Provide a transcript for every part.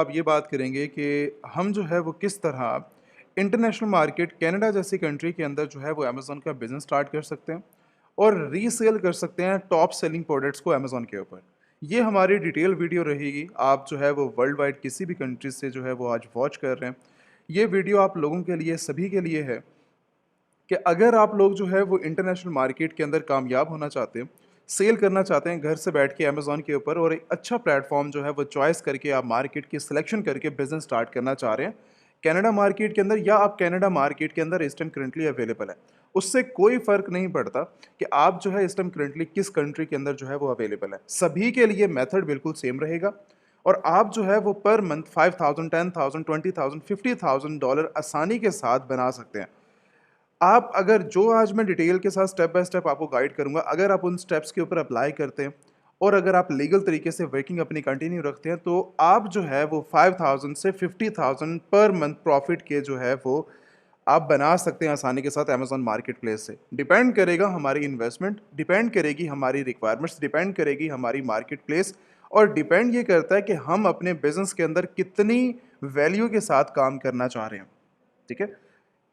आप ये बात करेंगे कि हम जो है वो किस तरह इंटरनेशनल मार्केट कनाडा जैसी कंट्री के अंदर जो है वो अमेज़न का बिज़नेस स्टार्ट कर सकते हैं और रीसेल कर सकते हैं टॉप सेलिंग प्रोडक्ट्स को अमेज़न के ऊपर। ये हमारी डिटेल वीडियो रहेगी। आप जो है वो वर्ल्ड वाइड किसी भी कंट्री से जो है वो आज वॉच कर रहे हैं। ये वीडियो आप लोगों के लिए, सभी के लिए है कि अगर आप लोग जो है वो इंटरनेशनल मार्केट के अंदर कामयाब होना चाहते हैं, सेल करना चाहते हैं घर से बैठ के अमेज़न के ऊपर और एक अच्छा प्लेटफॉर्म जो है वो चॉइस करके आप मार्केट की सिलेक्शन करके बिजनेस स्टार्ट करना चाह रहे हैं कनाडा मार्केट के अंदर, या आप कनाडा मार्केट के अंदर इस टाइम करंटली अवेलेबल है, उससे कोई फ़र्क नहीं पड़ता कि आप जो है इस टाइम करंटली किस कंट्री के अंदर जो है वो अवेलेबल है। सभी के लिए मेथड बिल्कुल सेम रहेगा और आप जो है वो पर मंथ 5,000, 10,000, 20,000, $50,000 आसानी के साथ बना सकते हैं। आप अगर जो आज मैं डिटेल के साथ स्टेप बाय स्टेप आपको गाइड करूंगा, अगर आप उन स्टेप्स के ऊपर अप्लाई करते हैं और अगर आप लीगल तरीके से वर्किंग अपनी कंटिन्यू रखते हैं, तो आप जो है वो 5,000 से 50,000 पर मंथ प्रॉफिट के जो है वो आप बना सकते हैं आसानी के साथ अमेजॉन मार्केट प्लेस से। डिपेंड करेगा हमारी इन्वेस्टमेंट, डिपेंड करेगी हमारी रिक्वायरमेंट्स, डिपेंड करेगी हमारी मार्केट प्लेस, और डिपेंड ये करता है कि हम अपने बिजनेस के अंदर कितनी वैल्यू के साथ काम करना चाह रहे हैं। ठीक है।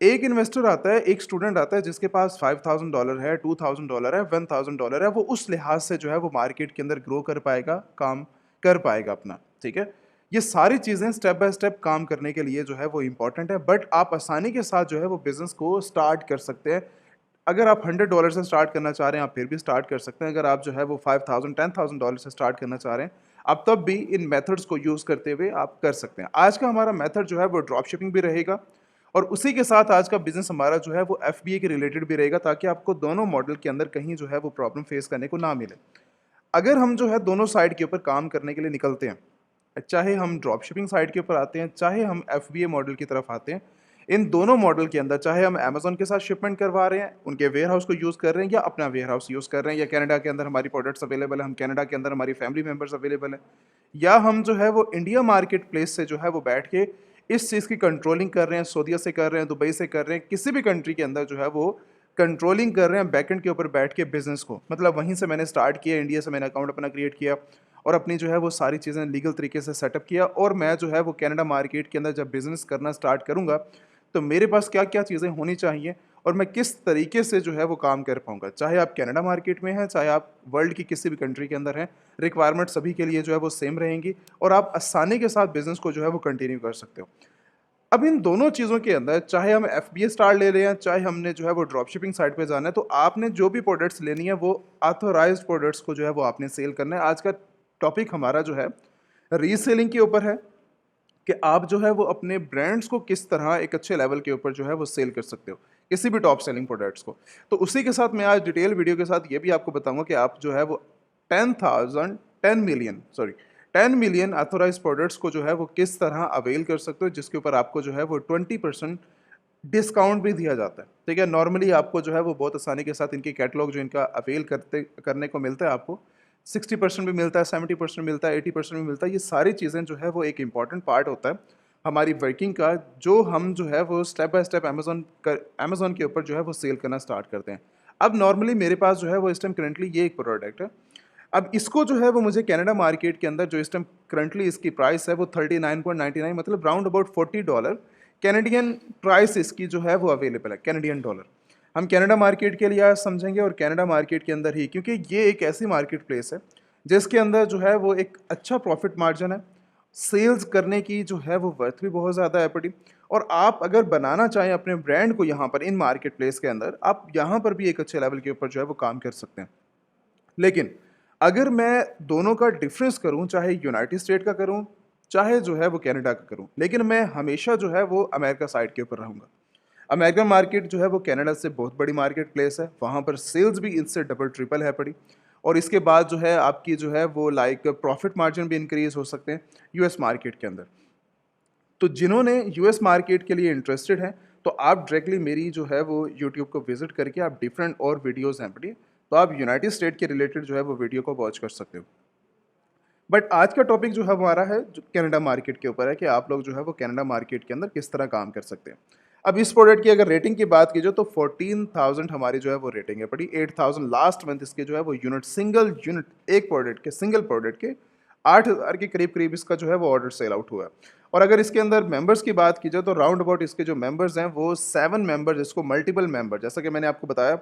एक इन्वेस्टर आता है, एक स्टूडेंट आता है जिसके पास $5,000 है, $2,000 है, $1,000 है, वो उस लिहाज से जो है वो मार्केट के अंदर ग्रो कर पाएगा, काम कर पाएगा अपना। ठीक है। ये सारी चीज़ें स्टेप बाय स्टेप काम करने के लिए जो है वो इम्पॉर्टेंट है, बट आप आसानी के साथ जो है वो बिजनेस को स्टार्ट कर सकते हैं। अगर आप $100 से स्टार्ट करना चाह रहे हैं, आप फिर भी स्टार्ट कर सकते हैं। अगर आप जो है वो 5,000, $10,000 से स्टार्ट करना चाह रहे हैं, आप तब भी इन मेथड्स को यूज़ करते हुए आप कर सकते हैं। आज का हमारा मेथड जो है वो ड्रॉप शिपिंग भी रहेगा और उसी के साथ आज का बिजनेस हमारा जो है वो एफबीए के रिलेटेड भी रहेगा, ताकि आपको दोनों मॉडल के अंदर कहीं जो है वो प्रॉब्लम फेस करने को ना मिले। अगर हम जो है दोनों साइड के ऊपर काम करने के लिए निकलते हैं, चाहे हम ड्रॉप शिपिंग साइड के ऊपर आते हैं, चाहे हम एफबीए मॉडल की तरफ आते हैं, इन दोनों मॉडल के अंदर चाहे हम अमेजोन के साथ शिपमेंट करवा रहे हैं, उनके वेयर हाउस को यूज़ कर रहे हैं, या अपना वेयर हाउस यूज़ कर रहे हैं, या कनाडा के अंदर हमारी प्रोडक्ट्स अवेलेबल है, हम कनाडा के अंदर हमारी फैमिली मेम्बर्स अवेलेबल है, या हम जो है वो इंडिया मार्केट प्लेस से जो है वो बैठ के इस चीज़ की कंट्रोलिंग कर रहे हैं, सऊदीया से कर रहे हैं, दुबई से कर रहे हैं, किसी भी कंट्री के अंदर जो है वो कंट्रोलिंग कर रहे हैं बैकएंड के ऊपर बैठ के बिजनेस को। मतलब वहीं से मैंने स्टार्ट किया, इंडिया से मैंने अकाउंट अपना क्रिएट किया और अपनी जो है वो सारी चीज़ें लीगल तरीके से सेटअप किया, और मैं जो है वो कनाडा मार्केट के अंदर जब बिज़नेस करना स्टार्ट करूँगा, तो मेरे पास क्या क्या चीज़ें होनी चाहिए और मैं किस तरीके से जो है वो काम कर पाऊँगा। चाहे आप कनाडा मार्केट में हैं, चाहे आप वर्ल्ड की किसी भी कंट्री के अंदर हैं, रिक्वायरमेंट सभी के लिए जो है वो सेम रहेंगी और आप आसानी के साथ बिज़नेस को जो है वो कंटिन्यू कर सकते हो। अब इन दोनों चीज़ों के अंदर चाहे हम एफबीए स्टार ले रहे हैं, चाहे हमने जो है वो ड्रॉप शिपिंग साइट पे जाना है, तो आपने जो भी प्रोडक्ट्स लेनी है वो ऑथोराइज्ड प्रोडक्ट्स को जो है वो आपने सेल करना है। आज का टॉपिक हमारा जो है रीसेलिंग के ऊपर है कि आप जो है वो अपने ब्रांड्स को किस तरह एक अच्छे लेवल के ऊपर जो है वो सेल कर सकते हो, किसी भी टॉप सेलिंग प्रोडक्ट्स को। तो उसी के साथ मैं आज डिटेल वीडियो के साथ ये भी आपको बताऊंगा कि आप जो है वो 10 मिलियन अथोराइज प्रोडक्ट्स को जो है वो किस तरह अवेल कर सकते हो, जिसके ऊपर आपको जो है वो 20% डिस्काउंट भी दिया जाता है। ठीक है। नॉर्मली आपको जो है वो बहुत आसानी के साथ इनकी कैटलॉग जो इनका अवेल करने को मिलता है, आपको 60% भी मिलता है, 70% मिलता है, 80% भी मिलता है। ये सारी चीज़ें जो है वो एक इंपॉर्टेंट पार्ट होता है हमारी वर्किंग का, जो हम जो है वो स्टेप बाय स्टेप अमेजोन के ऊपर जो है वो सेल करना स्टार्ट करते हैं। अब नॉर्मली मेरे पास जो है वो इस टाइम करंटली ये एक प्रोडक्ट है। अब इसको जो है वो मुझे कनाडा मार्केट के अंदर जो इस टाइम करंटली इसकी प्राइस है वो 39.99, मतलब राउंड अबाउट $40 कैनेडियन प्राइस इसकी जो है वो अवेलेबल है, कैनेडियन डॉलर। हम कनाडा मार्केट के लिए आज समझेंगे और कनाडा मार्केट के अंदर ही, क्योंकि ये एक ऐसी मार्केट प्लेस है जिसके अंदर जो है वो एक अच्छा प्रॉफिट मार्जिन है, सेल्स करने की जो है वो वर्थ भी बहुत ज़्यादा है पड़ी, और आप अगर बनाना चाहें अपने ब्रांड को यहाँ पर इन मार्केट प्लेस के अंदर, आप यहाँ पर भी एक अच्छे लेवल के ऊपर जो है वो काम कर सकते हैं। लेकिन अगर मैं दोनों का डिफरेंस करूं, चाहे यूनाइटेड स्टेट का करूं, चाहे जो है वो कनाडा का करूं, लेकिन मैं हमेशा जो है वो अमेरिका साइड के ऊपर रहूंगा। अमेरिकन मार्केट जो है वो कनाडा से बहुत बड़ी मार्केट प्लेस है, वहाँ पर सेल्स भी इससे डबल ट्रिपल है पड़ी, और इसके बाद जो है आपकी जो है वो लाइक प्रॉफिट मार्जिन भी इंक्रीज हो सकते हैं यूएस मार्केट के अंदर। तो जिन्होंने यूएस मार्केट के लिए इंटरेस्टेड हैं, तो आप डायरेक्टली मेरी जो है वो यूट्यूब को विजिट करके आप डिफरेंट और वीडियोज़ हैं पढ़िए, तो आप यूनाइटेड स्टेट के रिलेटेड जो है वो वीडियो को वॉच कर सकते हो। बट आज का टॉपिक जो है हमारा है जो कनाडा मार्केट के ऊपर है, कि आप लोग जो है वो कनाडा मार्केट के अंदर किस तरह काम कर सकते हैं। अब इस प्रोडक्ट की अगर रेटिंग की बात की जाए तो 14,000 हमारी जो है वो रेटिंग है पड़ी, 8,000 लास्ट मंथ इसके जो है वो यूनिट, सिंगल यूनिट, एक प्रोडक्ट के, सिंगल प्रोडक्ट के 8,000 के करीब करीब इसका जो है वो ऑर्डर सेल आउट हुआ है। और अगर इसके अंदर मेंबर्स की बात की जाए तो राउंड अबाउट इसके जो मेंबर्स हैं वो 7 मेंबर, जिसको मल्टीपल मेंबर, जैसा कि मैंने आपको बताया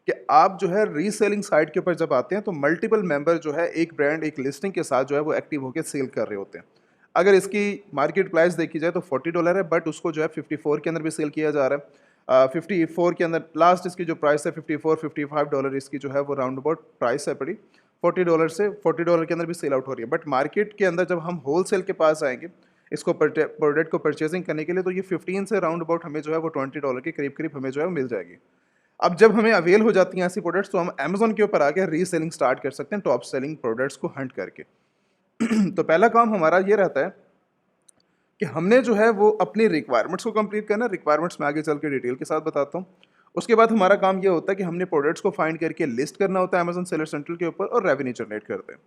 कि आप जो है रीसेलिंग साइट के ऊपर जब आते हैं तो मल्टीपल मेंबर जो है एक ब्रांड एक लिस्टिंग के साथ जो है वो एक्टिव होकर सेल कर रहे होते हैं। अगर इसकी मार्केट प्राइस देखी जाए तो $40 है, बट उसको जो है 54 के अंदर भी सेल किया जा रहा है। 54 के अंदर लास्ट इसकी जो प्राइस है $54-55 इसकी जो है वो राउंड अबाउट प्राइस है पड़ी। $40 के अंदर भी सेल आउट हो रही है। बट मार्केट के अंदर जब हम होल सेल के पास आएंगे इसको प्रोडक्ट को परचेजिंग करने के लिए, तो ये 15 से राउंड अबाउट हमें जो है वो $20 के करीब करीब हमें जो है मिल जाएगी। अब जब हमें अवेल हो जाती हैं ऐसी प्रोडक्ट्स तो हम अमेजोन के ऊपर आके रीसेलिंग स्टार्ट कर सकते हैं टॉप सेलिंग प्रोडक्ट्स को हंट करके। तो पहला काम हमारा ये रहता है कि हमने जो है वो अपनी रिक्वायरमेंट्स को कंप्लीट करना। रिक्वायरमेंट्स में आगे चल के डिटेल के साथ बताता हूँ। उसके बाद हमारा काम ये होता है कि हमने प्रोडक्ट्स को फाइंड करके लिस्ट करना होता है अमेजोन सेलर सेंट्रल के ऊपर और रेवेन्यू जनरेट करते हैं।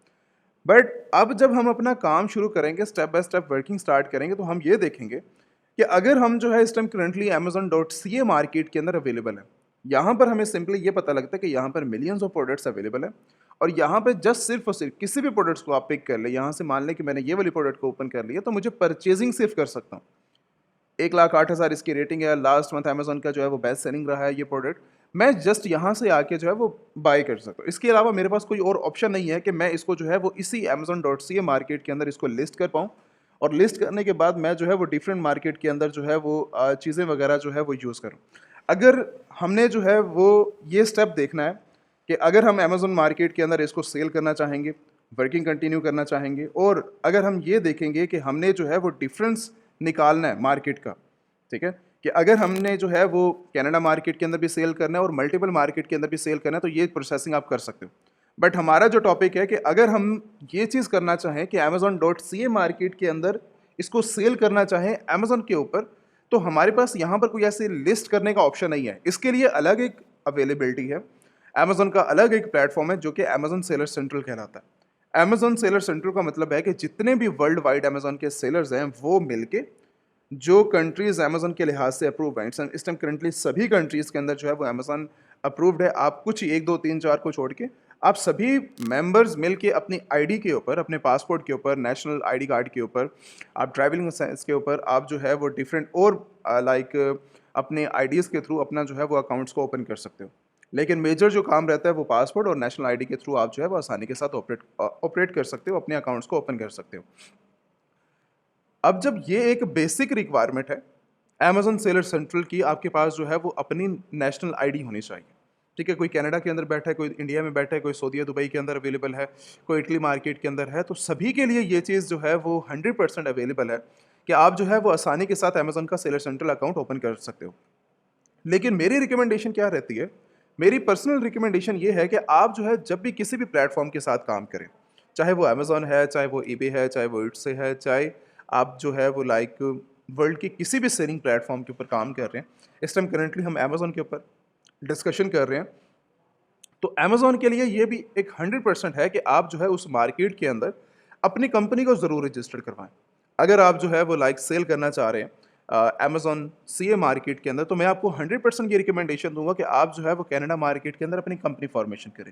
बट अब जब हम अपना काम शुरू करेंगे, step by step working start करेंगे, तो हम ये देखेंगे कि अगर हम जो है इस टाइम करंटली amazon.ca मार्केट के अंदर अवेलेबल है, यहाँ पर हमें सिंपली ये पता लगता है कि यहाँ पर मिलियंस ऑफ प्रोडक्ट्स अवेलेबल है और यहाँ पे जस्ट सिर्फ और सिर्फ किसी भी प्रोडक्ट्स को आप पिक कर ले। यहाँ से मान लें कि मैंने ये वाली प्रोडक्ट को ओपन कर लिया तो मुझे परचेजिंग सिर्फ कर सकता हूँ। 1,08,000 इसकी रेटिंग है, लास्ट मंथ अमेजोन का जो है वो बेस्ट सेलिंग रहा है ये प्रोडक्ट। मैं जस्ट यहाँ से आके जो है वो बाय कर सकता हूँ। इसके अलावा मेरे पास कोई और ऑप्शन नहीं है कि मैं इसको जो है वो इसी amazon.ca मार्केट के अंदर इसको लिस्ट कर पाऊँ और लिस्ट करने के बाद मैं जो है वो डिफरेंट मार्केट के अंदर जो है वो चीज़ें वगैरह जो है वो यूज़ करूँ। अगर हमने जो है वो ये स्टेप देखना है कि अगर हम अमेजोन मार्केट के अंदर इसको सेल करना चाहेंगे, वर्किंग कंटिन्यू करना चाहेंगे, और अगर हम ये देखेंगे कि हमने जो है वो डिफरेंस निकालना है मार्केट का, ठीक है, कि अगर हमने जो है वो कनाडा मार्केट के अंदर भी सेल करना है और मल्टीपल मार्केट के अंदर भी सेल करना है तो ये प्रोसेसिंग आप कर सकते हो। बट हमारा जो टॉपिक है कि अगर हम ये चीज़ करना चाहें कि amazon.ca मार्केट के अंदर इसको सेल करना चाहें अमेजोन के ऊपर, तो हमारे पास यहाँ पर कोई ऐसे लिस्ट करने का ऑप्शन नहीं है। इसके लिए अलग एक अवेलेबिलिटी है। अमेजोन का अलग एक प्लेटफॉर्म है जो कि अमेजोन सेलर सेंट्रल कहलाता है। अमेजोन सेलर सेंट्रल का मतलब है कि जितने भी वर्ल्ड वाइड अमेजोन के सेलर्स हैं वो मिलके जो कंट्रीज़ अमेजोन के लिहाज से अप्रूव हैं, इस टाइम करंटली सभी कंट्रीज़ के अंदर जो है वो अमेजोन अप्रूव्ड है। आप कुछ 1 2 3 4 को छोड़ के आप सभी मेंबर्स मिलके अपनी आईडी के ऊपर, अपने पासपोर्ट के ऊपर, नेशनल आईडी कार्ड के ऊपर, आप ड्राइविंग लाइसेंस के ऊपर, आप जो है वो डिफरेंट और लाइक अपने आईडीज़ के थ्रू अपना जो है वो अकाउंट्स को ओपन कर सकते हो। लेकिन मेजर जो काम रहता है वो पासपोर्ट और नेशनल आईडी के थ्रू आप जो है वो आसानी के साथ ऑपरेट कर सकते हो, अपने अकाउंट्स को ओपन कर सकते हो। अब जब ये एक बेसिक रिक्वायरमेंट है अमेजोन सेलर सेंट्रल की, आपके पास जो है वो अपनी नेशनल आईडी होनी चाहिए। ठीक है, कोई कनाडा के अंदर बैठा है, कोई इंडिया में बैठा है, कोई सऊदी दुबई के अंदर अवेलेबल है, कोई इटली मार्केट के अंदर है, तो सभी के लिए ये चीज़ जो है वो 100% अवेलेबल है कि आप जो है वो आसानी के साथ अमेजोन का सेलर सेंट्रल अकाउंट ओपन कर सकते हो। लेकिन मेरी रिकमेंडेशन क्या रहती है, मेरी पर्सनल रिकमेंडेशन ये है कि आप जो है जब भी किसी भी प्लेटफॉर्म के साथ काम करें, चाहे वो अमेजोन है, चाहे वो ईबे है, चाहे वो इट्स है, चाहे आप जो है वो लाइक वर्ल्ड के किसी भी सेलिंग प्लेटफॉर्म के ऊपर काम कर रहे हैं, इस टाइम करेंटली हम अमेजोन के ऊपर डिस्कशन कर रहे हैं, तो अमेजोन के लिए ये भी एक 100% है कि आप जो है उस मार्केट के अंदर अपनी कंपनी को ज़रूर रजिस्टर करवाएं। अगर आप जो है वो लाइक सेल करना चाह रहे हैं अमेजोन सीए मार्केट के अंदर, तो मैं आपको 100% ये रिकमेंडेशन दूंगा कि आप जो है वो कनाडा मार्केट के अंदर अपनी कंपनी फॉर्मेशन करें,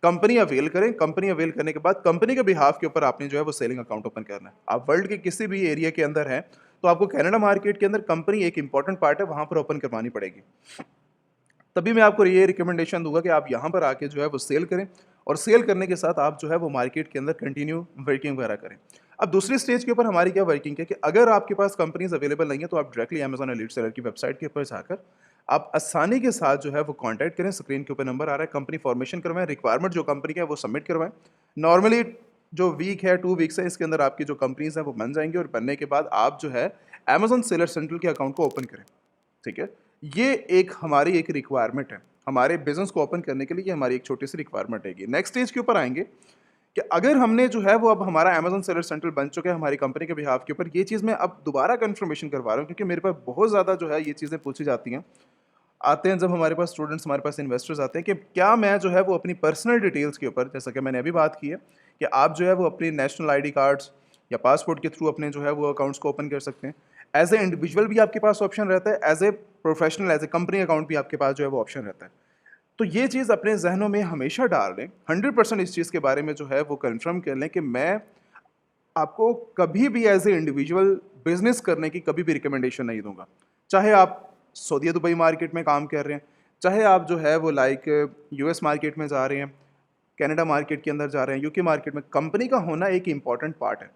कंपनी अवेल करें। कंपनी अवेल करने के बाद कंपनी के बिहाफ के ऊपर आपने जो है वो सेलिंग अकाउंट ओपन करना है। आप वर्ल्ड के किसी भी एरिया के अंदर हैं तो आपको कनाडा मार्केट के अंदर कंपनी एक इंपॉर्टेंट पार्ट है, वहाँ पर ओपन करवानी पड़ेगी। तभी मैं आपको ये रिकमेंडेशन दूंगा कि आप यहाँ पर आके जो है वो सेल करें और सेल करने के साथ आप जो है वो मार्केट के अंदर कंटिन्यू वर्किंग वगैरह करें। अब दूसरी स्टेज के ऊपर हमारी क्या वर्किंग है कि अगर आपके पास कंपनीज अवेलेबल नहीं है तो आप डायरेक्टली अमेजॉन एलीट सेलर की वेबसाइट के ऊपर जाकर आप आसानी के साथ जो है वो कांटेक्ट करें। स्क्रीन के ऊपर नंबर आ रहा है, कंपनी फॉर्मेशन करवाएं, रिक्वायरमेंट जो कंपनी का है वो सबमिट करवाएं। नॉर्मली जो वीक है 2 वीक्स है, इसके अंदर आपकी जो कंपनीज हैं वो बन जाएंगी और बनने के बाद आप जो है अमेजॉन सेलर सेंट्रल के अकाउंट को ओपन करें। ठीक है, ये एक हमारी एक रिक्वायरमेंट है, हमारे बिजनेस को ओपन करने के लिए ये हमारी एक छोटी सी रिक्वायरमेंट है। नेक्स्ट स्टेज के ऊपर आएंगे कि अगर हमने जो है वो अब हमारा अमेजॉन सेलर सेंट्रल बन चुका है हमारी कंपनी के बिहाफ के ऊपर, ये चीज़ मैं अब दोबारा कन्फर्मेशन करवा रहा हूँ क्योंकि मेरे पास बहुत ज़्यादा जो है ये चीज़ें पूछी जाती हैं। आते हैं जब हमारे पास स्टूडेंट्स, हमारे पास इन्वेस्टर्स आते हैं कि क्या मैं जो है वो अपनी पर्सनल डिटेल्स के ऊपर, जैसा कि मैंने अभी बात की है कि आप जो है वो अपनी नेशनल आईडी कार्ड्स या पासपोर्ट के थ्रू अपने जो है वो अकाउंट्स को ओपन कर सकते हैं। एज ए इंडिविजुअल भी आपके पास ऑप्शन रहता है, as a professional, as a company account भी आपके पास जो है वो ऑप्शन रहता है। तो ये चीज़ अपने जहनों में हमेशा डाल लें, 100% इस चीज़ के बारे में जो है वो कंफर्म कर लें कि मैं आपको कभी भी एज ए इंडिविजुअल बिजनेस करने की कभी भी रिकमेंडेशन नहीं दूंगा। चाहे आप सऊदी दुबई मार्केट में काम कर रहे हैं, चाहे आप जो है वो लाइक यूएस मार्केट में जा रहे हैं, कनाडा मार्केट के अंदर जा रहे हैं, यूके मार्केट में, कंपनी का होना एक इंपॉर्टेंट पार्ट है।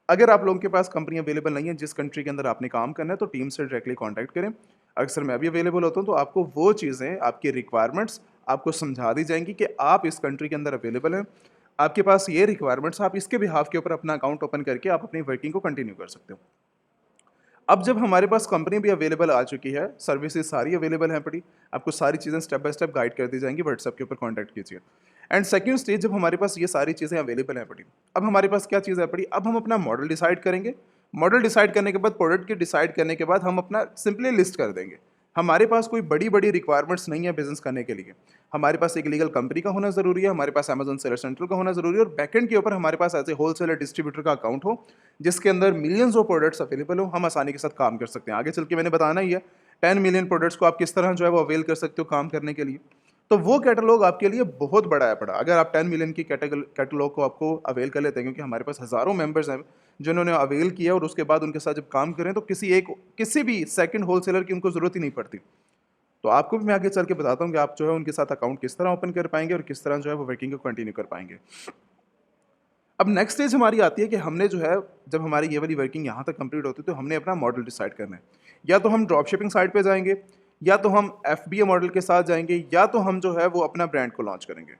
अगर आप लोगों के पास कंपनी अवेलेबल नहीं है जिस कंट्री के अंदर आपने काम करना है, तो टीम से डायरेक्टली कांटेक्ट करें। अक्सर मैं भी अवेलेबल होता हूँ, तो आपको वो चीज़ें, आपकी रिक्वायरमेंट्स आपको समझा दी जाएंगी कि आप इस कंट्री के अंदर अवेलेबल हैं, आपके पास ये रिक्वायरमेंट्स, आप इसके बिहाफ के ऊपर अपना अकाउंट ओपन करके आप अपनी वर्किंग को कंटिन्यू कर सकते हो। अब जब हमारे पास कंपनी भी अवेलेबल आ चुकी है, सर्विसेज सारी अवेलेबल हैं पड़ी, आपको सारी चीज़ें स्टेप बाय स्टेप गाइड कर दी जाएंगी, व्हाट्सएप के ऊपर कांटेक्ट कीजिए। एंड सेकंड स्टेज, जब हमारे पास ये सारी चीज़ें अवेलेबल हैं पड़ी, अब हमारे पास क्या चीज़ है पड़ी, अब हम अपना मॉडल डिसाइड करेंगे। मॉडल डिसाइड करने के बाद, प्रोडक्ट की डिसाइड करने के बाद हम अपना सिंपली लिस्ट कर देंगे। हमारे पास कोई बड़ी बड़ी रिक्वायरमेंट्स नहीं है बिजनेस करने के लिए। हमारे पास एक लीगल कंपनी का होना ज़रूरी है, हमारे पास अमेजन सेलर सेंटर का होना ज़रूरी है, और बैकएंड के ऊपर हमारे पास ऐसे होलसेलर डिस्ट्रीब्यूटर का अकाउंट हो जिसके अंदर मिलियंस ऑफ प्रोडक्ट्स अवेलेबल हो, हम आसानी के साथ काम कर सकते हैं। आगे चल के मैंने बताना ही है 10 मिलियन प्रोडक्ट्स को आप किस तरह जो है वो अवेल कर सकते हो काम करने के लिए। तो वो कैटलॉग आपके लिए बहुत बड़ा है पड़ा, अगर आप 10 मिलियन की कैटलॉग को आपको अवेल कर लेते हैं, क्योंकि हमारे पास हज़ारों मेंबर्स हैं जिन्होंने अवेल किया, और उसके बाद उनके साथ जब काम करें तो किसी भी सेकंड होलसेलर की उनको ज़रूरत ही नहीं पड़ती। तो आपको भी मैं आगे चल के बताता हूँ कि आप जो है उनके साथ अकाउंट किस तरह ओपन कर पाएंगे और किस तरह जो है वो वर्किंग को कंटिन्यू कर पाएंगे। अब नेक्स्ट स्टेज हमारी आती है कि हमने जो है, जब हमारी ये वाली वर्किंग यहाँ तक कंप्लीट होती है, तो हमने अपना मॉडल डिसाइड करना है। या तो हम ड्रॉप शिपिंग साइट पे जाएंगे, या तो हम FBA मॉडल के साथ जाएंगे, या तो हम जो है वो अपना ब्रांड को लॉन्च करेंगे।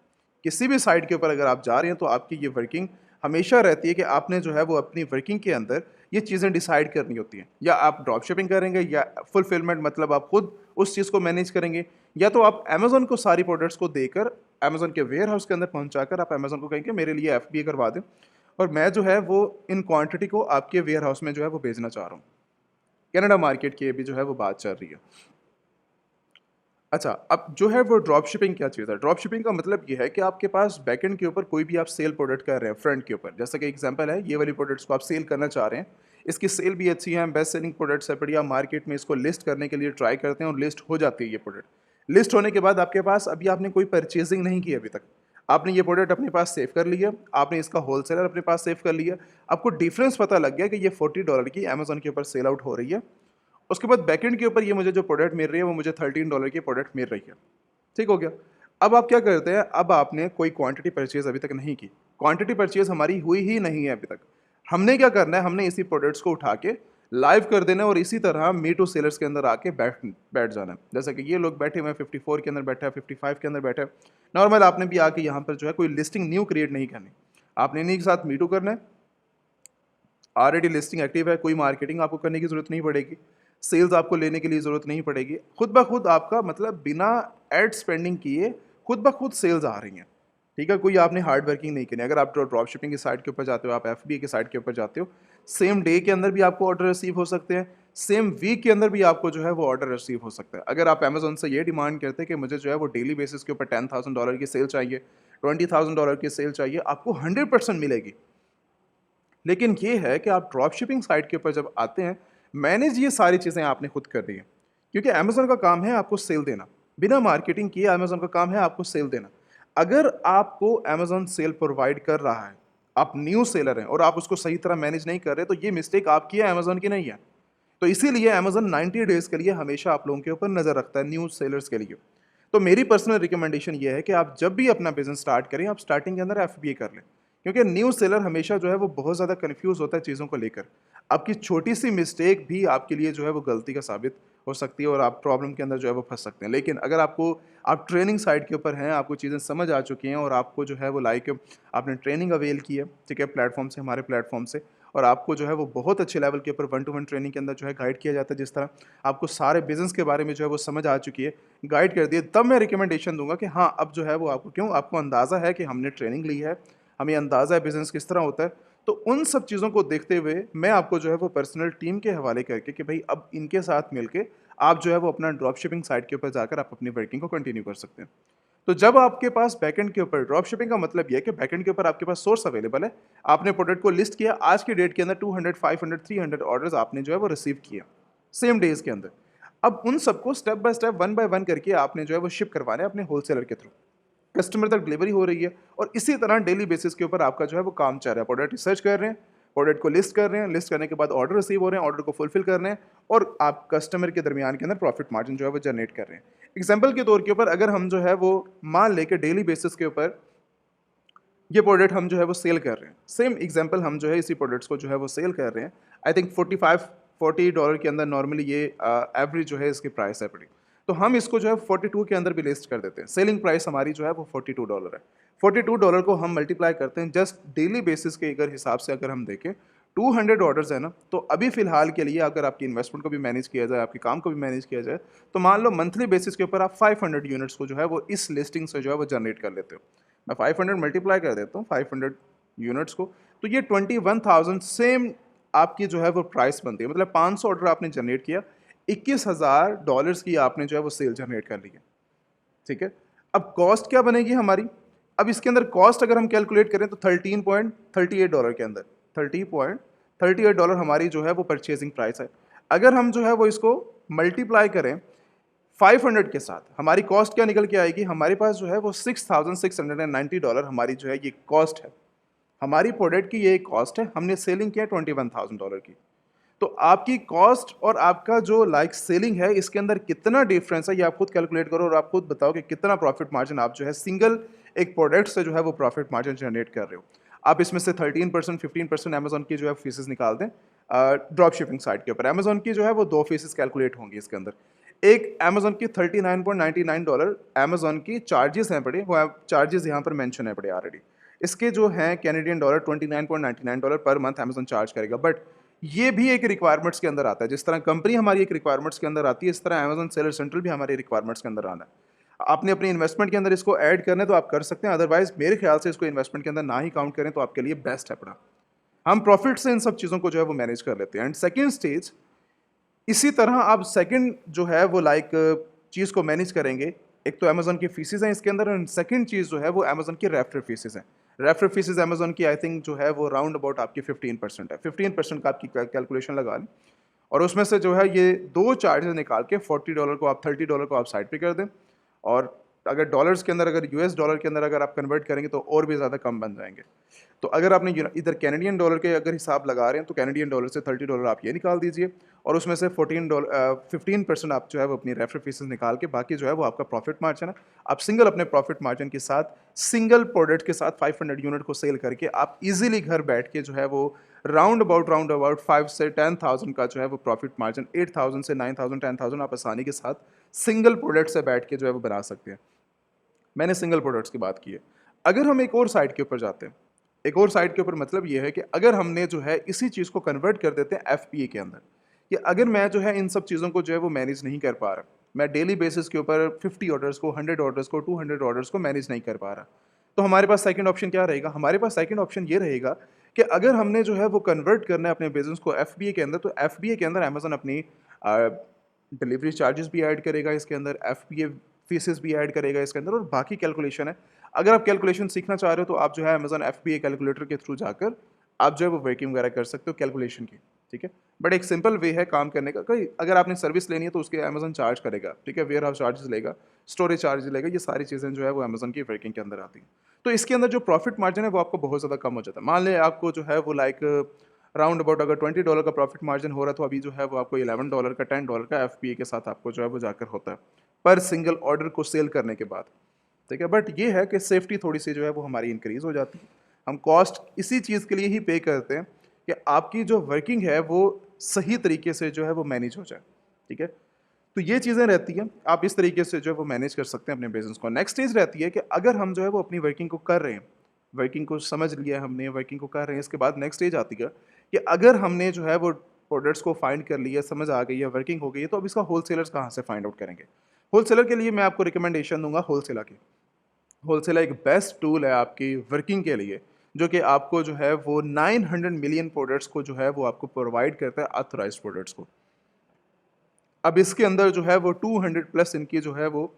किसी भी साइट के ऊपर अगर आप जा रहे हैं तो आपकी ये वर्किंग हमेशा रहती है कि आपने जो है वो अपनी वर्किंग के अंदर ये चीज़ें डिसाइड करनी होती हैं। या आप ड्रॉप शिपिंग करेंगे, या फुलफिलमेंट मतलब आप खुद उस चीज़ को मैनेज करेंगे, या तो आप अमेजोन को सारी प्रोडक्ट्स को देकर अमेजोन के वेयर हाउस के अंदर पहुंचाकर आप अमेजोन को कहेंगे मेरे लिए FBA करवा दें, और मैं जो है वो इन क्वांटिटी को आपके वेयर हाउस में जो है वो भेजना चाह रहा हूँ। कनाडा मार्केट की भी जो है वो बात चल रही है। अच्छा, अब जो है वो ड्रॉप शिपिंग क्या चीज़ है? ड्रॉप शिपिंग का मतलब ये है कि आपके पास बैकएंड के ऊपर कोई भी आप सेल प्रोडक्ट कर रहे हैं, फ्रंट के ऊपर, जैसा कि एग्जांपल है ये वाली प्रोडक्ट्स को आप सेल करना चाह रहे हैं, इसकी सेल भी अच्छी है, बेस्ट सेलिंग प्रोडक्ट्स है, बढ़िया मार्केट में इसको लिस्ट करने के लिए ट्राई करते हैं और लिस्ट हो जाती है ये प्रोडक्ट। लिस्ट होने के बाद आपके पास, अभी आपने कोई परचेजिंग नहीं की अभी तक, आपने ये प्रोडक्ट अपने पास सेव कर लिया, आपने इसका होलसेलर अपने पास सेव कर लिया, आपको डिफरेंस पता लग गया कि ये $40 की अमेजोन के ऊपर सेल आउट हो रही है। उसके बाद बैकएंड के ऊपर ये मुझे जो प्रोडक्ट मिल रही है वो मुझे $13 की प्रोडक्ट मिल रही है। ठीक हो गया। अब आप क्या करते हैं, अब आपने कोई क्वांटिटी परचेज अभी तक नहीं की, क्वांटिटी परचेज हमारी हुई ही नहीं है अभी तक। हमने क्या करना है, हमने इसी प्रोडक्ट्स को उठा के लाइव कर देना है, और इसी तरह मी टू सेलर्स के अंदर आके बैठ बैठ जाना है। जैसे कि ये लोग बैठे हुए हैं, 54 के अंदर बैठा है, 55 के अंदर बैठा है, नॉर्मल आपने भी आके यहाँ पर जो है कोई लिस्टिंग न्यू क्रिएट नहीं करनी, आपने इन्हीं के साथ मी टू करना है। ऑलरेडी लिस्टिंग एक्टिव है, कोई मार्केटिंग आपको करने की जरूरत नहीं पड़ेगी, सेल्स आपको लेने के लिए ज़रूरत नहीं पड़ेगी, खुद ब खुद आपका मतलब बिना एड स्पेंडिंग किए खुद ब खुद सेल्स आ रही हैं। ठीक है, कोई आपने हार्ड वर्किंग नहीं करनी। अगर आप ड्रॉप शिपिंग की साइट के ऊपर जाते हो, आप FBA की साइट के ऊपर जाते हो, सेम डे के अंदर भी आपको ऑर्डर रिसीव हो सकते हैं, सेम वीक के अंदर भी आपको जो है वो ऑर्डर रिसीव हो सकता है। अगर आप अमेजोन से ये डिमांड करते हैं कि मुझे जो है वो डेली बेसिस के ऊपर $10,000 की सेल चाहिए, $20,000 की सेल चाहिए, आपको 100% मिलेगी। लेकिन ये है कि आप ड्रॉप शिपिंग साइट के ऊपर जब आते हैं, मैनेज ये सारी चीज़ें आपने खुद कर दी है, क्योंकि अमेजोन का काम है आपको सेल देना, बिना मार्केटिंग किए अमेजोन का काम है आपको सेल देना। अगर आपको अमेजोन सेल प्रोवाइड कर रहा है, आप न्यू सेलर हैं और आप उसको सही तरह मैनेज नहीं कर रहे, तो ये मिस्टेक आपकी है, अमेजोन की नहीं है। तो इसीलिए अमेजोन 90 डेज के लिए हमेशा आप लोगों के ऊपर नज़र रखता है, न्यू सेलर्स के लिए। तो मेरी पर्सनल रिकमेंडेशन ये है कि आप जब भी अपना बिजनेस स्टार्ट करें, आप स्टार्टिंग के अंदर FBA कर लें, क्योंकि न्यू सेलर हमेशा जो है वो बहुत ज़्यादा कन्फ्यूज़ होता है चीज़ों को लेकर। आपकी छोटी सी मिस्टेक भी आपके लिए जो है वो गलती का साबित हो सकती है, और आप प्रॉब्लम के अंदर जो है वो फंस सकते हैं। लेकिन अगर आप ट्रेनिंग साइट के ऊपर हैं, आपको चीज़ें समझ आ चुकी हैं, और आपको जो है वो लाइक आपने ट्रेनिंग अवेल की है, ठीक है, प्लेटफॉर्म से, हमारे प्लेटफॉर्म से, और आपको जो है वो बहुत अच्छे लेवल के ऊपर 1-to-1 ट्रेनिंग के अंदर जो है गाइड किया जाता है, जिस तरह आपको सारे बिजनेस के बारे में जो है वो समझ आ चुकी है, गाइड कर दिए, तब मैं रिकमेंडेशन दूंगा कि हाँ, अब जो है वो आपको अंदाज़ा है कि हमने ट्रेनिंग ली है, हमें अंदाज़ा है बिज़नेस किस तरह होता है। तो उन सब चीज़ों को देखते हुए मैं आपको जो है वो पर्सनल टीम के हवाले करके कि भाई अब इनके साथ मिलके आप जो है वो अपना ड्रॉप शिपिंग साइट के ऊपर जाकर आप अपनी वर्किंग को कंटिन्यू कर सकते हैं। तो जब आपके पास बैकएंड के ऊपर, ड्रॉप शिपिंग का मतलब यह है कि बैकएंड के ऊपर आपके पास सोर्स अवेलेबल है, आपने प्रोडक्ट को लिस्ट किया, आज की डेट के अंदर 200, 500, 300 ऑर्डर्स आपने जो है वो रिसीव किया सेम डेज के अंदर। अब उन सबको स्टेप बाय स्टेप, 1 बाय 1 करके आपने जो है वो शिप करवाना है अपने होलसेलर के थ्रू, कस्टमर तक डिलीवरी हो रही है, और इसी तरह डेली बेसिस के ऊपर आपका जो है वो काम चल रहा है। प्रोडक्ट रिसर्च कर रहे हैं, प्रोडक्ट को लिस्ट कर रहे हैं, लिस्ट करने के बाद ऑर्डर रिसीव हो रहे हैं, ऑर्डर को फुलफिल कर रहे हैं और आप कस्टमर के दरमियान के अंदर प्रॉफिट मार्जिन जो है वो जनरेट कर रहे हैं। एग्जाम्पल के तौर के ऊपर अगर हम जो है वो मान लेके डेली बेसिस के ऊपर ये प्रोडक्ट हम जो है वो सेल कर रहे हैं, सेम एग्जांपल हम जो है इसी प्रोडक्ट्स को जो है वो सेल कर रहे हैं, आई थिंक $40 के अंदर नॉर्मली ये एवरेज जो है इसकी प्राइस है पड़ी, तो हम इसको जो है 42 के अंदर भी लिस्ट कर देते हैं। सेलिंग प्राइस हमारी जो है वो $42 है। $42 को हम मल्टीप्लाई करते हैं जस्ट डेली बेसिस के अगर हिसाब से अगर हम देखें 200 ऑर्डर्स है ना, तो अभी फिलहाल के लिए अगर आपकी इन्वेस्टमेंट को भी मैनेज किया जाए, आपके काम को भी मैनेज किया जाए, तो मान लो मंथली बेसिस के ऊपर आप 500 यूनिट्स को जो है वो इस लिस्टिंग से जो है वो जनरेट कर लेते हो। मैं 500 मल्टीप्लाई कर देता हूँ 500 यूनिट्स को, तो ये 21,000 सेम आपकी जो है वो प्राइस बनती है। मतलब 500 ऑर्डर आपने जनरेट किया, $21,000 की आपने जो है वो सेल जनरेट कर ली है। ठीक है, अब कॉस्ट क्या बनेगी हमारी? अब इसके अंदर कॉस्ट अगर हम कैलकुलेट करें तो $13.38 के अंदर $30.38 हमारी जो है वो परचेजिंग प्राइस है। अगर हम जो है वो इसको मल्टीप्लाई करें 500 के साथ, हमारी कॉस्ट क्या निकल के आएगी? हमारे पास जो है वो $6,690 हमारी जो है ये कॉस्ट है। हमारी प्रोडक्ट की ये कॉस्ट है, हमने सेलिंग किया $21,000 की। तो आपकी कॉस्ट और आपका जो सेलिंग है इसके अंदर कितना डिफरेंस है, ये आप खुद कैलकुलेट करो और आप खुद बताओ कि कितना प्रॉफिट मार्जिन आप जो है सिंगल एक प्रोडक्ट से जो है वो प्रॉफिट मार्जिन जनरेट कर रहे हो। आप इसमें से 13% 15% अमेजोन की जो है फीसेस निकाल दें ड्रॉप शिपिंग साइट के ऊपर। अमेजोन की जो है वो 2 फीसेस कैलकुलेट होंगी इसके अंदर। एक अमेजोन की $39.99 अमेजोन की चार्जेस हैं पड़े, वो चार्जेस यहाँ पर मेंशन है पड़े ऑलरेडी। इसके जो हैं Canadian dollar $29.99 per month Amazon charge करेगा। बट ये भी एक रिक्वायरमेंट्स के अंदर आता है, जिस तरह कंपनी हमारी एक रिक्वायरमेंट्स के अंदर आती है, इस तरह अमेजोन सेलर सेंट्रल भी हमारी रिक्वायरमेंट्स के अंदर आना है। आपने अपनी इन्वेस्टमेंट के अंदर इसको ऐड करना है तो आप कर सकते हैं, अदरवाइज मेरे ख्याल से इसको इन्वेस्टमेंट के अंदर ना ही काउंट करें तो आपके लिए बेस्ट है पड़ा। हम प्रॉफिट से इन सब चीज़ों को जो है वो मैनेज कर लेते हैं। एंड सेकेंड स्टेज, इसी तरह आप सेकंड जो है वो चीज़ को मैनेज करेंगे। एक तो अमेजोन की फीसेज हैं इसके अंदर, एंड सेकंड चीज़ जो है वो अमेजोन की रेफरल फीसेज हैं। रेफरल फीसेज अमेजोन की आई थिंक जो है वो राउंड अबाउट आपकी 15% है। 15% का आपकी कैलकुलेशन लगा लें और उसमें से जो है ये दो चार्जेस निकाल के $40 को आप $30 को आप साइड पे कर दें, और अगर डॉलर्स के अंदर अगर यूएस डॉलर के अंदर अगर आप कन्वर्ट करेंगे तो और भी ज़्यादा कम बन जाएंगे। तो अगर आपने इधर कैनेडियन डॉलर के अगर हिसाब लगा रहे हैं तो कैनेडियन डॉलर से $30 आप ये निकाल दीजिए और उसमें से 15% आप जो है वो अपनी रेफरल फीसेस निकाल के बाकी जो है वो आपका प्रॉफिट मार्जिन है। आप सिंगल अपने प्रॉफिट मार्जिन के साथ सिंगल प्रोडक्ट के साथ 500 यूनिट को सेल करके आप इजीली घर बैठ के जो है वो राउंड अबाउट 5 से 10,000 का जो है वो प्रॉफिट मार्जिन 8,000 से 9,000 10,000 आप आसानी के साथ सिंगल प्रोडक्ट से बैठ के जो है वो बना सकते हैं। मैंने सिंगल प्रोडक्ट्स की बात की है। अगर हम एक और साइट के ऊपर जाते हैं, एक और साइट के ऊपर मतलब ये है कि अगर हमने जो है इसी चीज़ को कन्वर्ट कर देते हैं एफपीए के अंदर, कि अगर मैं जो है इन सब चीज़ों को जो है वो मैनेज नहीं कर पा रहा, मैं डेली बेसिस के ऊपर 50 ऑर्डर्स को 100 ऑर्डर्स को 200 ऑर्डर्स को मैनेज नहीं कर पा रहा, तो हमारे पास सेकंड ऑप्शन क्या रहेगा? हमारे पास सेकंड ऑप्शन ये रहेगा कि अगर हमने जो है वो कन्वर्ट करना है अपने बिजनेस को एफबीए के अंदर, तो एफबीए के अंदर अमेजन अपनी डिलीवरी चार्जेस भी ऐड करेगा इसके अंदर, एफबीए फीसेस भी ऐड करेगा इसके अंदर, और बाकी कैलकुलेशन है। अगर आप कैलकुलेशन सीखना चाह रहे हो तो आप जो है अमेजन एफबीए कैलकुलेटर के थ्रू जाकर आप जो है वो वर्किंग वगैरह कर सकते हो कैलकुलेशन की। ठीक है, बट एक सिंपल वे है काम करने का। कोई अगर आपने सर्विस लेनी है तो उसके अमेजन चार्ज करेगा, ठीक है, वेयर हाउस चार्जेस लेगा, स्टोरेज चार्ज लेगा, ये सारी चीज़ें जो है वो अमेजन की वर्किंग के अंदर आती हैं। तो इसके अंदर जो प्रॉफिट मार्जिन है वो आपको बहुत ज़्यादा कम हो जाता है। मान लें आपको जो है वो राउंड अबाउट अगर $20 का प्रॉफिट मार्जिन हो रहा है तो अभी जो है वो आपको $11 का $10 का एफपीए के साथ आपको जो है वो जाकर होता है पर सिंगल ऑर्डर को सेल करने के बाद। ठीक है, बट ये है कि सेफ्टी थोड़ी सी जो है वो हमारी इंक्रीज़ हो जाती है। हम कॉस्ट इसी चीज़ के लिए ही पे करते हैं कि आपकी जो वर्किंग है वो सही तरीके से जो है वो मैनेज हो जाए। ठीक है, तो ये चीज़ें रहती हैं, आप इस तरीके से जो है वो मैनेज कर सकते हैं अपने बिजनेस को। नेक्स्ट स्टेज रहती है कि अगर हम जो है वो अपनी वर्किंग को कर रहे हैं, वर्किंग को समझ लिया है हमने, वर्किंग को कर रहे हैं, इसके बाद नेक्स्ट स्टेज आती है कि अगर हमने जो है वो प्रोडक्ट्स को फाइंड कर लिया, समझ आ गई है, वर्किंग हो गई है, तो अब इसका होलसेलर्स कहाँ से फाइंड आउट करेंगे? होलसेलर के लिए मैं आपको रिकमेंडेशन दूंगा होलसेलर की। होलसेलर एक बेस्ट टूल है आपकी वर्किंग के लिए, जो कि आपको जो है वो 900 मिलियन प्रोडक्ट्स को जो है वो आपको प्रोवाइड करता है, ऑथराइज्ड प्रोडक्ट्स को। अब इसके अंदर जो है वो 200 प्लस इनकी जो है वो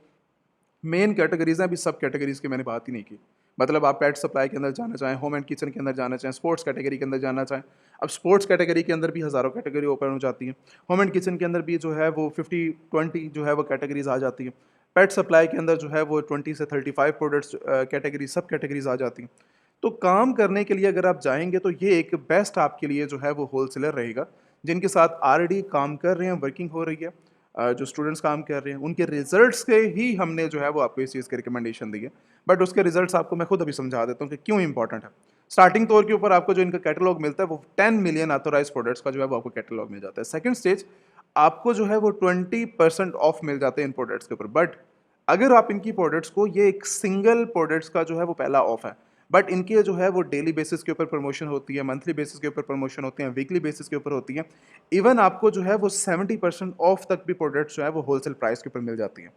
मेन कैटेगरीज हैं। अभी सब कैटेगरीज की मैंने बात ही नहीं की। मतलब आप पेट सप्लाई के अंदर जाना चाहें, होम एंड किचन के अंदर जाना चाहें, स्पोर्ट्स कैटेगरी के अंदर जाना चाहें, अब स्पोर्ट्स कैटेगरी के अंदर भी हज़ारों कैटेगरी ओपन हो जाती हैं। होम एंड किचन के अंदर भी जो है वो 50-20 जो है वो कैटेगरीज आ जाती हैं। पेट सप्लाई के अंदर जो है वो 20 से 35 प्रोडक्ट्स कैटेगरी सब कैटेगरीज आ जाती हैं। तो काम करने के लिए अगर आप जाएँगे तो ये एक बेस्ट आपके लिए जो है वो होलसेलर रहेगा, जिनके साथ ऑलरेडी काम कर रहे हैं, वर्किंग हो रही है। जो स्टूडेंट्स काम कर रहे हैं, उनके रिज़ल्ट्स के ही हमने जो है वो आपको इस चीज़ की रिकमेंडेशन दी है। बट उसके रिज़ल्ट्स आपको मैं खुद अभी समझा देता हूँ कि क्यों इम्पोर्टेंट है। स्टार्टिंग तौर के ऊपर आपको जो इनका कैटलॉग मिलता है वो 10 मिलियन ऑथराइज़्ड प्रोडक्ट्स का जो है वो आपको कैटलॉग मिल जाता है। सेकंड स्टेज आपको जो है वो 20% ऑफ मिल जाते हैं इन प्रोडक्ट्स के ऊपर। बट अगर आप इनकी प्रोडक्ट्स को, ये एक सिंगल प्रोडक्ट्स का जो है वो पहला ऑफ है, बट इनके जो है वो डेली बेसिस के ऊपर प्रमोशन होती है, मंथली बेसिस के ऊपर प्रमोशन होती है, वीकली बेसिस के ऊपर होती है। इवन आपको जो है वो 70% ऑफ तक भी प्रोडक्ट्स जो है वो होलसेल प्राइस के ऊपर मिल जाती है।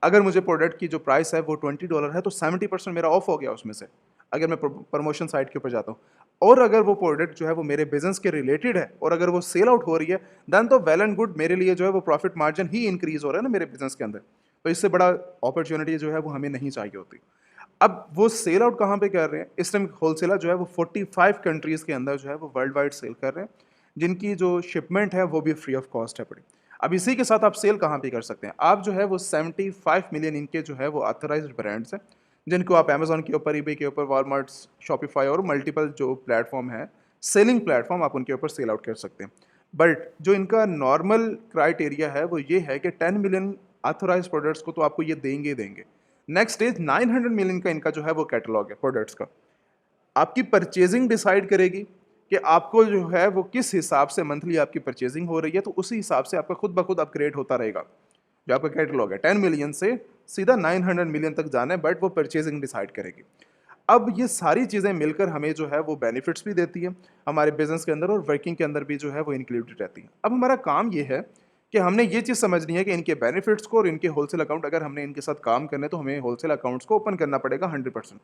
अगर मुझे प्रोडक्ट की जो प्राइस है वो $20 है तो 70% मेरा ऑफ हो गया उसमें से, अगर मैं प्रमोशन साइट के ऊपर जाता हूँ। और अगर वो प्रोडक्ट जो है वो मेरे बिजनेस के रिलेटेड है और अगर वो सेल आउट हो रही है, देन तो वेल एंड गुड, मेरे लिए जो है वो प्रॉफिट मार्जिन ही इंक्रीज हो रहा है ना मेरे बिजनेस के अंदर। तो इससे बड़ा अपॉर्चुनिटी जो है वो हमें नहीं चाहिए होती। अब वो सेल आउट कहाँ पे कर रहे हैं? इस टाइम होलसेलर जो है वो 45 कंट्रीज़ के अंदर जो है वो वर्ल्ड वाइड सेल कर रहे हैं, जिनकी जो शिपमेंट है वो भी फ्री ऑफ कॉस्ट है पड़ी। अब इसी के साथ आप सेल कहाँ पे कर सकते हैं? आप जो है वो 75 मिलियन इनके जो है वो ऑथराइज्ड ब्रांड्स हैं, जिनको आप अमेज़न के ऊपर, ईबे के ऊपर, वॉलमार्ट, शॉपिफाई और मल्टीपल जो प्लेटफ़ॉर्म है, सेलिंग प्लेटफ़ॉर्म, आप उनके ऊपर सेल आउट कर सकते हैं। बट जो इनका नॉर्मल क्राइटेरिया है वो ये है कि 10 मिलियन ऑथराइज्ड प्रोडक्ट्स को तो आपको ये देंगे ही देंगे। नेक्स्ट इज 900 मिलियन का इनका जो है वो कैटलॉग है प्रोडक्ट्स का। आपकी परचेजिंग डिसाइड करेगी कि आपको जो है वो किस हिसाब से मंथली आपकी परचेजिंग हो रही है, तो उसी हिसाब से आपका खुद ब खुद अपग्रेड होता रहेगा। जो आपका कैटलॉग है 10 मिलियन से सीधा 900 मिलियन तक जाना है, बट वो परचेजिंग डिसाइड करेगी। अब ये सारी चीज़ें मिलकर हमें जो है वो बेनिफिट्स भी देती है हमारे बिजनेस के अंदर, और वर्किंग के अंदर भी जो है वो इंक्लूडेड रहती है। अब हमारा काम ये है कि हमने ये चीज़ समझनी है कि इनके बेनिफिट्स को और इनके होलसेल अकाउंट, अगर हमने इनके साथ काम करना है तो हमें होलसेल अकाउंट्स को ओपन करना पड़ेगा 100%।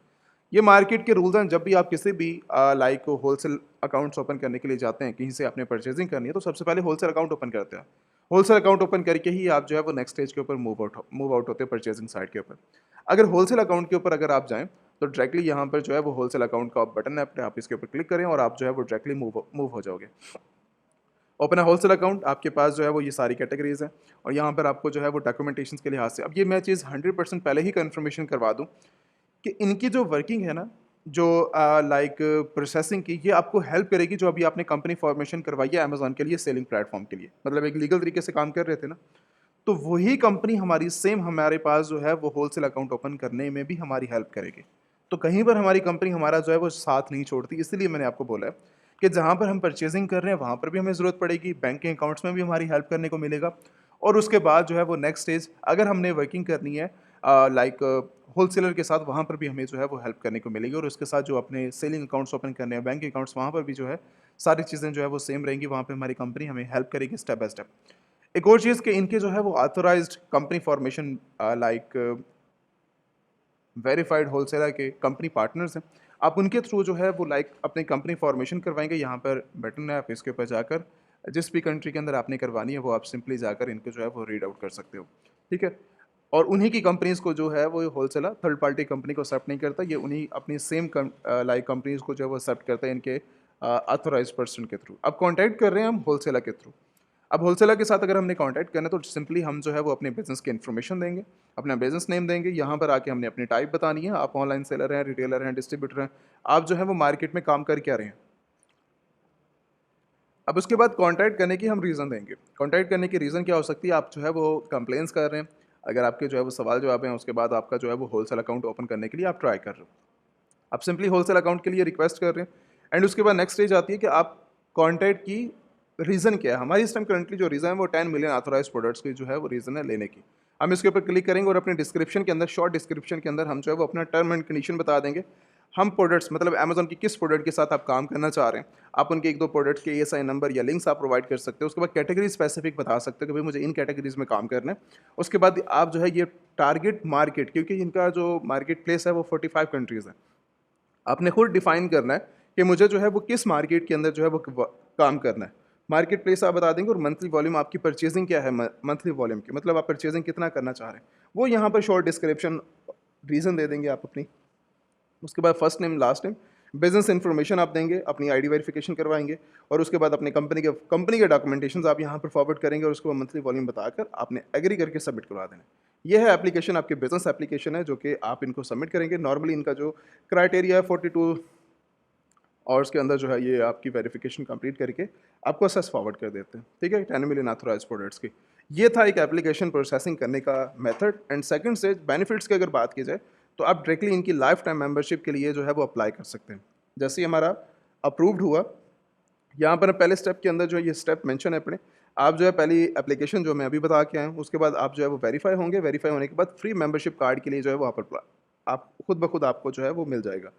ये मार्केट के रूल्स हैं। जब भी आप किसी भी लाइक होलसेल अकाउंट्स ओपन करने के लिए जाते हैं, कहीं से आपने परचेजिंग करनी है, तो सबसे पहले होलसेल अकाउंट ओपन करते हैं। होलसेल अकाउंट ओपन करके ही आप जो है वो नेक्स्ट स्टेज के ऊपर मूव आउट होते हैं परचेजिंग साइड के ऊपर। अगर होलसेल अकाउंट के ऊपर अगर आप जाएँ तो डायरेक्टली यहाँ पर जो है वो होलसेल अकाउंट का बटन है, आप इसके ऊपर क्लिक करें और आप जो है वो डायरेक्टली मूव हो जाओगे। ओपन है होलसेल अकाउंट, आपके पास जो है वो ये सारी कैटेगरीज हैं, और यहाँ पर आपको जो है वो डॉक्यूमेंटेशन के लिहाज से, अब ये मैं चीज़ 100% पहले ही कन्फर्मेशन करवा दूँ कि इनकी जो वर्किंग है ना, जो लाइक प्रोसेसिंग की, ये आपको हेल्प करेगी। जो अभी आपने कंपनी फॉर्मेशन करवाई है अमेजोन के लिए, सेलिंग प्लेटफॉर्म के लिए, मतलब एक लीगल तरीके से काम कर रहे थे ना, तो वही कंपनी हमारी सेम हमारे पास जो है वो होलसेल अकाउंट ओपन करने में भी हमारी हेल्प करेगी। तो कहीं पर हमारी कंपनी हमारा जो है वो साथ नहीं छोड़ती। इसलिए मैंने आपको बोला है कि जहाँ पर हम परचेजिंग कर रहे हैं वहाँ पर भी हमें ज़रूरत पड़ेगी, बैंकिंग अकाउंट्स में भी हमारी हेल्प करने को मिलेगा। और उसके बाद जो है वो नेक्स्ट स्टेज, अगर हमने वर्किंग करनी है लाइक होलसेलर के साथ, वहाँ पर भी हमें जो है वो हेल्प करने को मिलेगी। और उसके साथ जो अपने सेलिंग अकाउंट्स ओपन करने हैं, बैंक अकाउंट्स, वहाँ पर भी जो है सारी चीज़ें जो है वो सेम रहेंगी। वहाँ पे हमारी कंपनी हमें हेल्प करेगी स्टेप बाय स्टेप। एक और चीज़ कि इनके जो है वो authorised company formation like verified wholesaler के कंपनी पार्टनर्स हैं। आप उनके थ्रू जो है वो लाइक अपनी कंपनी फॉर्मेशन करवाएंगे। यहाँ पर बटन है, आप इसके ऊपर जाकर जिस भी कंट्री के अंदर आपने करवानी है वो आप सिंपली जाकर इनको जो है वो रीड आउट कर सकते हो, ठीक है। और उन्हीं की कंपनीज को जो है वो होलसेलर थर्ड पार्टी कंपनी को एक्सेप्ट नहीं करता, ये उन्हीं अपनी सेम लाइक कंपनीज को जो है वो एक्सेप्ट करता है इनके ऑथोराइज पर्सन के थ्रू। अब कॉन्टैक्ट कर रहे हैं हम होलसेलर के थ्रू। अब होलसेलर के साथ अगर हमने कांटेक्ट करना है तो सिंपली हम जो है वो अपने बिजनेस की इन्फॉर्मेशन देंगे, अपना बिजनेस नेम देंगे, यहाँ पर आके हमने अपनी टाइप बतानी है। आप ऑनलाइन सेलर हैं, रिटेलर हैं, डिस्ट्रीब्यूटर हैं, आप जो है वो मार्केट में काम कर क्या रहे हैं। अब उसके बाद कांटेक्ट करने की हम रीज़न देंगे। कांटेक्ट करने की रीज़न क्या हो सकती है, आप जो है वो कंप्लेंट्स कर रहे हैं, अगर आपके जो है वो सवाल जवाब हैं, उसके बाद आपका जो है वो होलसेल अकाउंट ओपन करने के लिए आप ट्राई कर रहे हो, आप सिंपली होलसेल अकाउंट के लिए रिक्वेस्ट कर रहे हैं। एंड उसके बाद नेक्स्ट स्टेज आती है कि आप कॉन्टैक्ट की रीज़न क्या है। हमारी इस टाइम करंटली जो रीज़न है वो 10 मिलियन ऑथराइज्ड प्रोडक्ट्स की जो है वो रीज़न है लेने की। हम इसके ऊपर क्लिक करेंगे और अपने डिस्क्रिप्शन के अंदर, शॉर्ट डिस्क्रिप्शन के अंदर हम जो है वो अपना टर्म एंड कंडीशन बता देंगे। हम प्रोडक्ट्स मतलब अमेजोन की किस प्रोडक्ट के साथ आप काम करना चाह रहे हैं, आप उनके एक दो प्रोडक्ट्स के एएसआई नंबर या लिंक्स आप प्रोवाइड कर सकते हो। उसके बाद कैटेगरी स्पेसिफिक बता सकते हो कि भाई मुझे इन कैटेगरीज में काम करना है। उसके बाद आप जो है ये टारगेट मार्केट, क्योंकि इनका जो मार्केट प्लेस है वो 45 कंट्रीज़ है, आपने खुद डिफाइन करना है कि मुझे जो है वो किस मार्केट के अंदर जो है वो काम करना है। मार्केट प्लेस आप बता देंगे और मंथली वॉल्यूम, आपकी परचेजिंग क्या है मंथली वॉल्यूम की, मतलब आप परचेजिंग कितना करना चाह रहे हैं, वो यहाँ पर शॉर्ट डिस्क्रिप्शन रीज़न दे देंगे आप अपनी। उसके बाद first name last name, business information आप देंगे, अपनी आईडी वेरिफिकेशन करवाएंगे, और उसके बाद अपने कंपनी के डॉक्यूमेंटेशन आप यहाँ पर फॉरवर्ड करेंगे, और उसके बाद मंथली वॉल्यूम बताकर आपने एग्री करके सबमिट करवा देना। यह है एप्लीकेशन, आपके बिजनेस एप्लीकेशन है जो कि आप इनको सबमिट करेंगे। नॉर्मली इनका जो क्राइटेरिया है 42 और उसके अंदर जो है ये आपकी वेरिफिकेशन कंप्लीट करके आपको असेस फॉरवर्ड कर देते हैं, ठीक है, 10 मिलियन ऑथराइज्ड प्रोडक्ट्स की। ये था एक एप्लीकेशन प्रोसेसिंग करने का method. And second stage benefits की अगर बात की जाए तो आप डायरेक्टली इनकी लाइफ टाइम मेंबरशिप के लिए जो है वो अप्लाई कर सकते हैं। जैसे ही हमारा अप्रूव्ड हुआ, यहाँ पर पहले स्टेप के अंदर जो है ये स्टेप मेंशन है अपने, आप जो है पहली एप्लीकेशन जो मैं अभी बता के आया हूँ, उसके बाद आप जो है वो वेरीफाई होंगे, वेरीफाई होने के बाद फ्री मेंबरशिप कार्ड के लिए जो है वहाँ पर आप खुद ब खुद आपको जो है वो मिल जाएगा।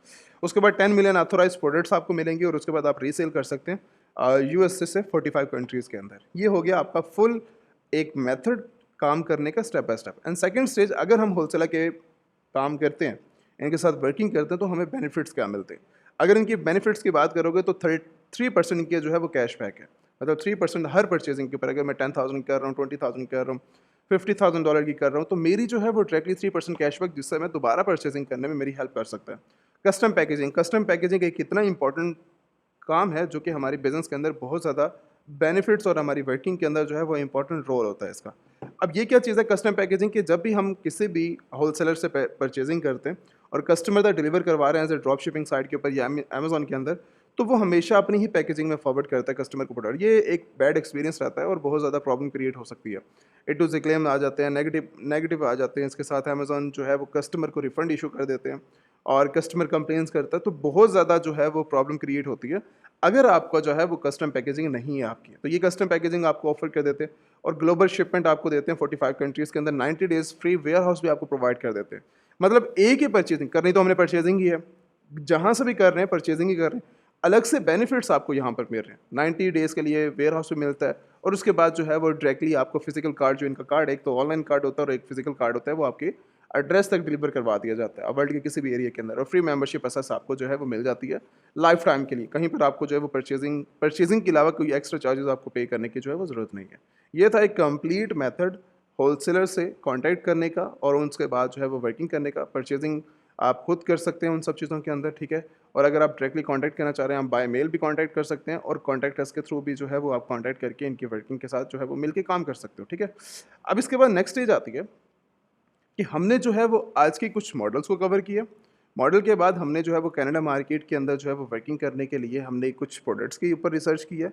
उसके बाद 10 मिलियन ऑथोराइज प्रोडक्ट्स आपको मिलेंगे और उसके बाद आप रीसेल कर सकते हैं यूएसए से 45 कंट्रीज़ के अंदर। ये हो गया आपका फुल एक मेथड काम करने का step by step. And second stage, अगर हम होलसेलर के काम करते हैं, इनके साथ वर्किंग करते हैं, तो हमें बेनिफिट्स क्या मिलते हैं। अगर इनकी बेनिफिट्स की बात करोगे तो 3% इनके जो है वो कैशबैक है। मतलब 3% हर परचेजिंग के ऊपर, अगर मैं 10,000 कर रहा हूँ, 20,000 कर रहा हूँ, $50,000 की कर रहा हूँ, तो मेरी जो है वो डायरेक्टली 3% कैशबैक, जिससे मैं दोबारा परचेजिंग करने में मेरी हेल्प कर सकता है। कस्टम पैकेजिंग एक इतना इंपॉर्टेंट काम है जो कि हमारी बिज़नेस के अंदर बहुत ज़्यादा बेनिफिट्स और हमारी वर्किंग के अंदर जो है वो इंपॉर्टेंट रोल होता है इसका। अब ये क्या चीज़ है कस्टम पैकेजिंग की, जब भी हम किसी भी होलसेलर से परचेजिंग करते हैं और कस्टमर तक डिलीवर करवा रहे हैं as a drop shipping site के ऊपर या अमेजोन के अंदर, तो वो हमेशा अपनी ही पैकेजिंग में फॉरवर्ड करता है कस्टमर को प्रोडक्ट। ये एक बैड एक्सपीरियंस रहता है और बहुत ज़्यादा प्रॉब्लम क्रिएट हो सकती है। ए टू ज़ेड क्लेम आ जाते हैं, नेगेटिव नेगेटिव आ जाते हैं। इसके साथ अमेजोन जो है वो कस्टमर को रिफंड इशू कर देते हैं और कस्टमर कंप्लेंट्स करता है, तो बहुत ज़्यादा जो है वो प्रॉब्लम क्रिएट होती है अगर आपका जो है वो कस्टम पैकेजिंग नहीं है आपकी। तो ये कस्टम पैकेजिंग आपको ऑफर कर देते हैं और ग्लोबल शिपमेंट आपको देते हैं 45 कंट्रीज़ के अंदर, 90 डेज़ फ्री वेयर हाउस भी आपको प्रोवाइड कर देते हैं। मतलब एक ही परचेजिंग करनी, तो हमने परचेजिंग ही है, जहाँ से भी कर रहे हैं परचेजिंग ही कर रहे हैं, अलग से बेनिफिट्स आपको यहाँ पर मिल रहे हैं। 90 डेज़ के लिए वेयर हाउस में मिलता है और उसके बाद जो है वो डायरेक्टली आपको फिजिकल कार्ड, जो इनका कार्ड है, एक तो ऑनलाइन कार्ड होता है और एक फिजिकल कार्ड होता है, वो आपके एड्रेस तक डिलीवर करवा दिया जाता है वर्ल्ड के किसी भी एरिया के अंदर। और फ्री मेंबरशिप असेस आपको जो है वो मिल जाती है लाइफ टाइम के लिए। कहीं पर आपको जो है वो परचेजिंग के अलावा कोई एक्स्ट्रा चार्जेस आपको पे करने की जो है वो ज़रूरत नहीं है। ये था एक कंप्लीट मेथड होलसेलर से कॉन्टैक्ट करने का और उसके बाद जो है वो वर्किंग करने का। परचेजिंग आप खुद कर सकते हैं उन सब चीज़ों के अंदर, ठीक है। और अगर आप डायरेक्टली कांटेक्ट करना चाह रहे हैं, आप बाय मेल भी कांटेक्ट कर सकते हैं और कॉन्टैक्ट अस के थ्रू भी जो है वो आप कांटेक्ट करके इनकी वर्किंग के साथ जो है वो मिलके काम कर सकते हो, ठीक है। अब इसके बाद नेक्स्ट स्टेज आती है कि हमने जो है वो आज के कुछ मॉडल्स को कवर किया। मॉडल के बाद हमने जो है वो कनाडा मार्केट के अंदर जो है वो वर्किंग करने के लिए हमने कुछ प्रोडक्ट्स के ऊपर रिसर्च किया,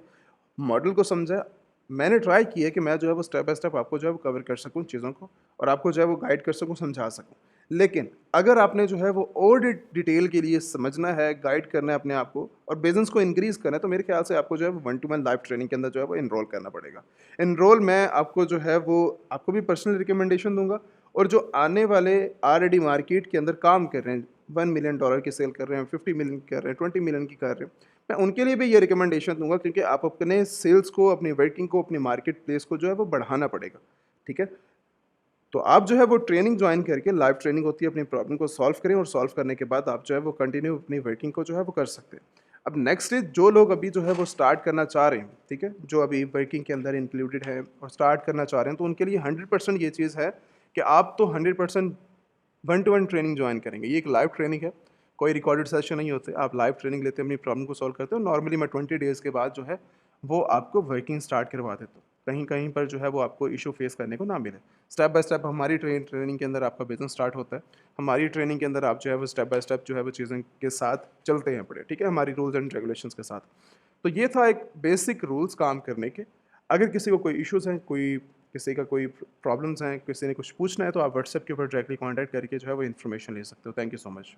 मॉडल को समझा। मैंने ट्राई किया कि मैं जो है वो स्टेप बाय स्टेप आपको जो है वो कवर कर सकूँ चीज़ों को और आपको जो है वो गाइड कर सकूँ, समझा सकूँ। लेकिन अगर आपने जो है वो और डिटेल के लिए समझना है, गाइड करना है अपने आप को और बिज़नेस को इंक्रीज़ करना है, तो मेरे ख्याल से आपको जो है वो 1 टू 1 लाइव ट्रेनिंग के अंदर जो है वो एनरोल करना पड़ेगा। एनरोल मैं आपको जो है वो आपको भी पर्सनल रिकमेंडेशन दूँगा और जो आने वाले ऑलरेडी मार्केट के अंदर काम कर रहे हैं, $1 मिलियन की सेल कर रहे हैं, 50 मिलियन की कर रहे हैं, 20 मिलियन की कर रहे हैं, मैं उनके लिए भी ये रिकमेंडेशन दूंगा, क्योंकि आप अपने सेल्स को, अपनी वर्किंग को, अपनी मार्केट प्लेस को जो है वो बढ़ाना पड़ेगा, ठीक है। तो आप जो है वो ट्रेनिंग ज्वाइन करके, लाइव ट्रेनिंग होती है, अपनी प्रॉब्लम को सॉल्व करें और सॉल्व करने के बाद आप जो है वो कंटिन्यू अपनी वर्किंग को जो है वो कर सकते हैं। अब नेक्स्ट इज, जो लोग अभी जो है वो स्टार्ट करना चाह रहे हैं, ठीक है, जो अभी वर्किंग के अंदर इंक्लूडेड है और स्टार्ट करना चाह रहे हैं, तो उनके लिए 100% ये चीज़ है कि आप तो 100% 1 टू 1 ट्रेनिंग ज्वाइन करेंगे। ये एक लाइव ट्रेनिंग है, कोई रिकॉर्डेड सेशन नहीं होते। आप लाइव ट्रेनिंग लेते हैं, अपनी प्रॉब्लम को सॉल्व करते हो। नॉर्मली मैं 20 डेज़ के बाद जो है वो आपको वर्किंग स्टार्ट करवा देता हूँ। कहीं-कहीं पर जो है वो आपको इश्यू फेस करने को ना मिले। स्टेप बाय स्टेप हमारी ट्रेनिंग के अंदर आपका बिज़नेस स्टार्ट होता है। हमारी ट्रेनिंग के अंदर आप जो है वो स्टेप बाय स्टेप जो है वो चीज़ें के साथ चलते हैं बड़े, ठीक है, हमारी रूल्स एंड रेगुलेशंस के साथ। तो ये था एक बेसिक रूल्स काम करने के। अगर किसी को कोई इश्यूज़ हैं, कोई किसी का कोई प्रॉब्लम्स हैं, किसी ने कुछ पूछना है, तो आप व्हाट्सएप के ऊपर डायरेक्टली कॉन्टैक्ट करके जो है वो इन्फॉर्मेशन ले सकते हो। Thank you so much.